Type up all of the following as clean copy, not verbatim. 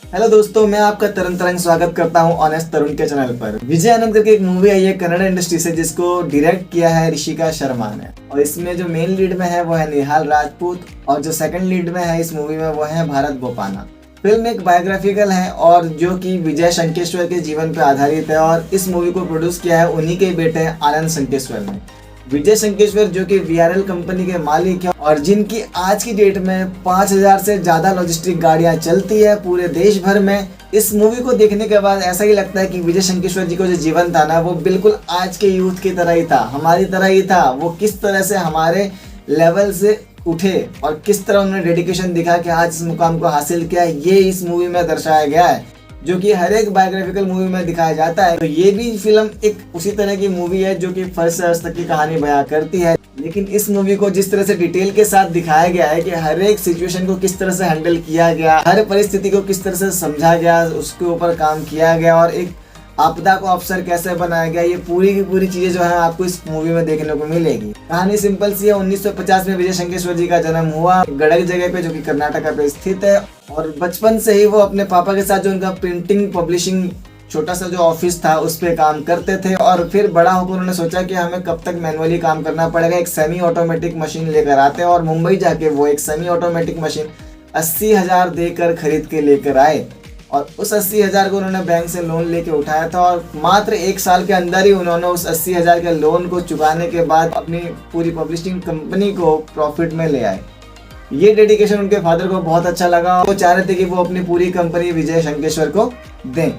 Hello दोस्तों, मैं आपका तरन तरंग स्वागत करता हूं ऑनेस्ट तरुण के चैनल पर। विजय आनंद करके एक मूवी आई है कन्नड़ इंडस्ट्री से, जिसको डायरेक्ट किया है ऋषिका शर्मा ने। और इसमें जो मेन लीड में है वो है निहाल राजपूत, और जो सेकंड लीड में है इस मूवी में वो है भारत बोपाना। फिल्म एक बायोग्राफिकल है और जो कि विजय शंकेश्वर के जीवन पर आधारित है, और इस मूवी को प्रोड्यूस किया है उन्हीं के बेटे आनंद शंकेश्वर ने। विजय शंकेश्वर जो कि वीआरएल कंपनी के मालिक हैं और जिनकी आज की डेट में 5000 से ज्यादा लॉजिस्टिक गाड़ियां चलती है पूरे देश भर में। इस मूवी को देखने के बाद ऐसा ही लगता है कि विजय शंकेश्वर जी को जो जीवन था ना, वो बिल्कुल आज के यूथ की तरह ही था, हमारी तरह ही था। वो किस तरह से हमारे लेवल से उठे और किस तरह उन्होंने डेडिकेशन दिखा कि आज इस मुकाम को हासिल किया, ये इस मूवी में दर्शाया गया है, जो कि हर एक बायोग्राफिकल मूवी में दिखाया जाता है। तो ये भी फिल्म एक उसी तरह की मूवी है जो कि फर्स्ट से अर्थ तक की कहानी बयां करती है। लेकिन इस मूवी को जिस तरह से डिटेल के साथ दिखाया गया है कि हर एक सिचुएशन को किस तरह से हैंडल किया गया, हर परिस्थिति को किस तरह से समझा गया, उसके ऊपर काम किया गया, और एक आपदा को अवसर कैसे बनाया गया, ये पूरी की पूरी चीजें जो है आपको इस मूवी में देखने को मिलेगी। कहानी सिंपल सी है। 1950 में विजय शंकेश्वर जी का जन्म हुआ गड़क जगह पे, जो कि कर्नाटका पे स्थित है। और बचपन से ही वो अपने पापा के साथ जो उनका प्रिंटिंग पब्लिशिंग छोटा सा जो ऑफिस था उस पे काम करते थे। और फिर बड़ा होकर उन्होंने सोचा कि हमें कब तक मैनुअली काम करना पड़ेगा, एक सेमी ऑटोमेटिक मशीन लेकर आते हैं। और मुंबई जाके वो एक सेमी ऑटोमेटिक मशीन 80,000 देकर खरीद के लेकर आए, और उस 80,000 को उन्होंने बैंक से लोन लेके उठाया था। और मात्र 1 साल के अंदर ही उन्होंने उस 80,000 के लोन को चुकाने के बाद अपनी पूरी पब्लिशिंग कंपनी को प्रॉफिट में ले आए। ये डेडिकेशन उनके फादर को बहुत अच्छा लगा। वो चाह रहे थे कि वो अपनी पूरी कंपनी विजय शंकेश्वर को दें,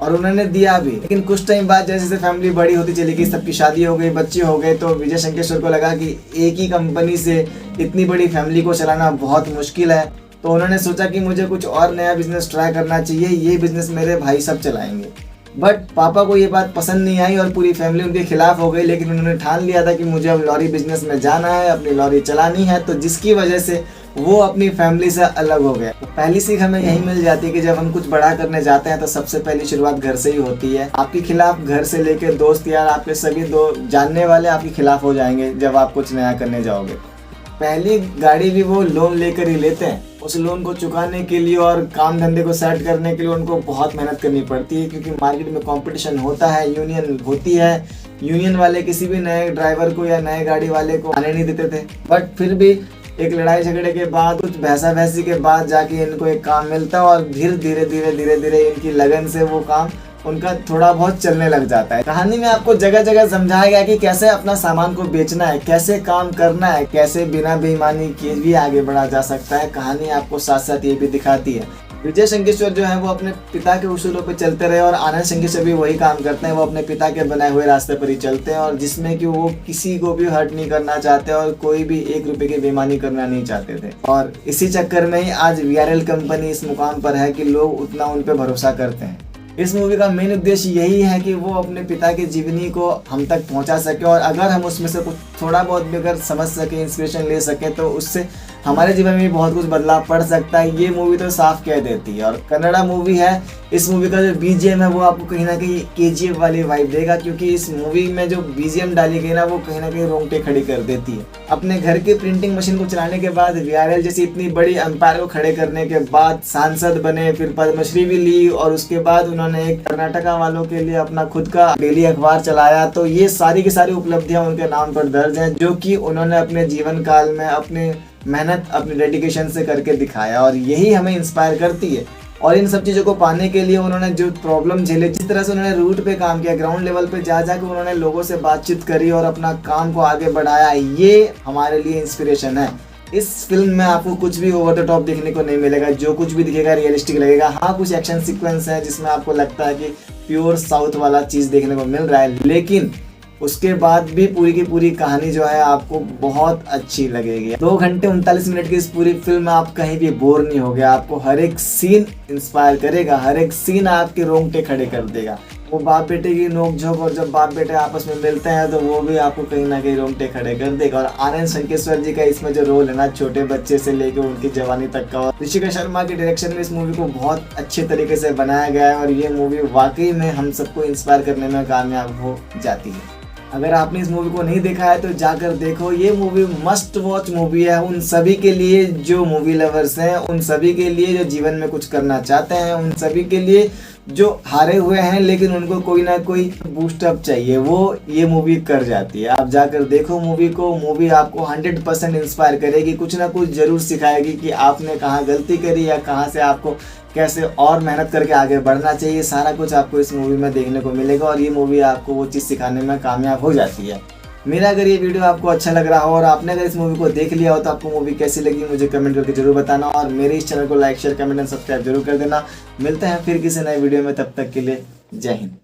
और उन्होंने दिया भी। लेकिन कुछ टाइम बाद जैसे जैसे फैमिली बड़ी होती चली गई, सबकी शादी हो गई, बच्चे हो गए, तो विजय शंकेश्वर को लगा कि एक ही कंपनी से इतनी बड़ी फैमिली को चलाना बहुत मुश्किल है। तो उन्होंने सोचा कि मुझे कुछ और नया बिजनेस ट्राई करना चाहिए, ये बिजनेस मेरे भाई सब चलाएंगे। बट पापा को ये बात पसंद नहीं आई और पूरी फैमिली उनके खिलाफ हो गई। लेकिन उन्होंने ठान लिया था कि मुझे अब लॉरी बिजनेस में जाना है, अपनी लॉरी चलानी है। तो जिसकी वजह से वो अपनी फैमिली से अलग हो गए। तो पहली सीख हमें यही मिल जाती है कि जब हम कुछ बड़ा करने जाते हैं तो सबसे पहली शुरुआत घर से ही होती है। आपके खिलाफ घर से लेकर दोस्त यार, आपके सभी जानने वाले आपके खिलाफ हो जाएंगे जब आप कुछ नया करने जाओगे। पहली गाड़ी भी वो लोन लेकर ही लेते हैं। उस लोन को चुकाने के लिए और काम धंधे को सेट करने के लिए उनको बहुत मेहनत करनी पड़ती है, क्योंकि मार्केट में कंपटीशन होता है, यूनियन होती है। यूनियन वाले किसी भी नए ड्राइवर को या नए गाड़ी वाले को आने नहीं देते थे। बट फिर भी एक लड़ाई झगड़े के बाद, कुछ भैंसा भैंसी के बाद जाके इनको एक काम मिलता है, और धीरे धीरे इनकी लगन से वो काम उनका थोड़ा बहुत चलने लग जाता है। कहानी में आपको जगह जगह समझाया गया कि कैसे अपना सामान को बेचना है, कैसे काम करना है, कैसे बिना बेईमानी किए भी आगे बढ़ा जा सकता है। कहानी आपको साथ साथ ये भी दिखाती है विजय शंकेश्वर जो है वो अपने पिता के उसूलों पे चलते रहे, और आनंद शंकेश्वर भी वही काम करते हैं। वो अपने पिता के बनाए हुए रास्ते पर ही चलते हैं, और जिसमें कि वो किसी को भी हर्ट नहीं करना चाहते और कोई भी 1 रुपए की बेईमानी करना नहीं चाहते थे। और इसी चक्कर में ही आज वीआरएल कंपनी इस मुकाम पर है कि लोग उतना उन पर भरोसा करते हैं। इस मूवी का मेन उद्देश्य यही है कि वो अपने पिता की जीवनी को हम तक पहुंचा सके, और अगर हम उसमें से कुछ थोड़ा बहुत भी अगर समझ सके, इंस्पिरेशन ले सके, तो उससे हमारे जीवन में भी बहुत कुछ बदलाव पड़ सकता है। ये मूवी तो साफ कह देती है। और कन्नड़ा मूवी है, इस मूवी का जो बीजीएम है वो आपको कहीं ना कहीं केजीएफ वाली वाइब देगा, क्योंकि इस मूवी में जो बीजीएम डाली गई ना, वो कहीं ना कहीं रोंगटे खड़ी कर देती है। अपने घर की प्रिंटिंग मशीन को चलाने के बाद, वीआरएल जैसी इतनी बड़ी एम्पायर को खड़े करने के बाद सांसद बने, फिर पद्मश्री भी ली, और उसके बाद उन्होंने एक कर्नाटका वालों के लिए अपना खुद का डेली अखबार चलाया। तो ये सारी की सारी उपलब्धियां उनके नाम पर दर्ज हैं, जो कि उन्होंने अपने जीवन काल में अपने मेहनत, अपनी डेडिकेशन से करके दिखाया, और यही हमें इंस्पायर करती है। और इन सब चीज़ों को पाने के लिए उन्होंने जो प्रॉब्लम झेले, जिस तरह से उन्होंने रूट पे काम किया, ग्राउंड लेवल पे जा जाकर उन्होंने लोगों से बातचीत करी और अपना काम को आगे बढ़ाया, ये हमारे लिए इंस्पिरेशन है। इस फिल्म में आपको कुछ भी ओवर द टॉप देखने को नहीं मिलेगा, जो कुछ भी दिखेगा रियलिस्टिक लगेगा। हाँ, कुछ एक्शन सीक्वेंस है जिसमें आपको लगता है कि प्योर साउथ वाला चीज़ देखने को मिल रहा है, लेकिन उसके बाद भी पूरी की पूरी कहानी जो है आपको बहुत अच्छी लगेगी। 2 घंटे 39 मिनट की इस पूरी फिल्म में आप कहीं भी बोर नहीं होगे। आपको हर एक सीन इंस्पायर करेगा, हर एक सीन आपके रोंगटे खड़े कर देगा। वो बाप बेटे की नोकझोंक, और जब बाप बेटे आपस में मिलते हैं तो वो भी आपको कहीं ना कहीं रोंगटे खड़े कर देगा। और आनंद शंकेश्वर जी का इसमें जो रोल है ना, छोटे बच्चे से लेकर उनकी जवानी तक का, और ऋषिका शर्मा के डायरेक्शन में इस मूवी को बहुत अच्छे तरीके से बनाया गया है। और ये मूवी वाकई में हम सबको इंस्पायर करने में कामयाब हो जाती है। अगर आपने इस मूवी को नहीं देखा है तो जाकर देखो, ये मूवी मस्ट वॉच मूवी है उन सभी के लिए जो मूवी लवर्स हैं, उन सभी के लिए जो जीवन में कुछ करना चाहते हैं, उन सभी के लिए जो हारे हुए हैं लेकिन उनको कोई ना कोई बूस्ट अप चाहिए, वो ये मूवी कर जाती है। आप जाकर देखो मूवी को, मूवी आपको 100% इंस्पायर करेगी, कुछ ना कुछ जरूर सिखाएगी कि आपने कहाँ गलती करी या कहाँ से आपको कैसे और मेहनत करके आगे बढ़ना चाहिए। सारा कुछ आपको इस मूवी में देखने को मिलेगा और ये मूवी आपको वो चीज़ सिखाने में कामयाब हो जाती है। मेरा अगर ये वीडियो आपको अच्छा लग रहा हो और आपने अगर इस मूवी को देख लिया हो तो आपको मूवी कैसी लगी मुझे कमेंट करके जरूर बताना, और मेरे इस चैनल को like share comment and subscribe जरूर कर देना। मिलते हैं फिर किसी नए वीडियो में, तब तक के लिए जय हिंद।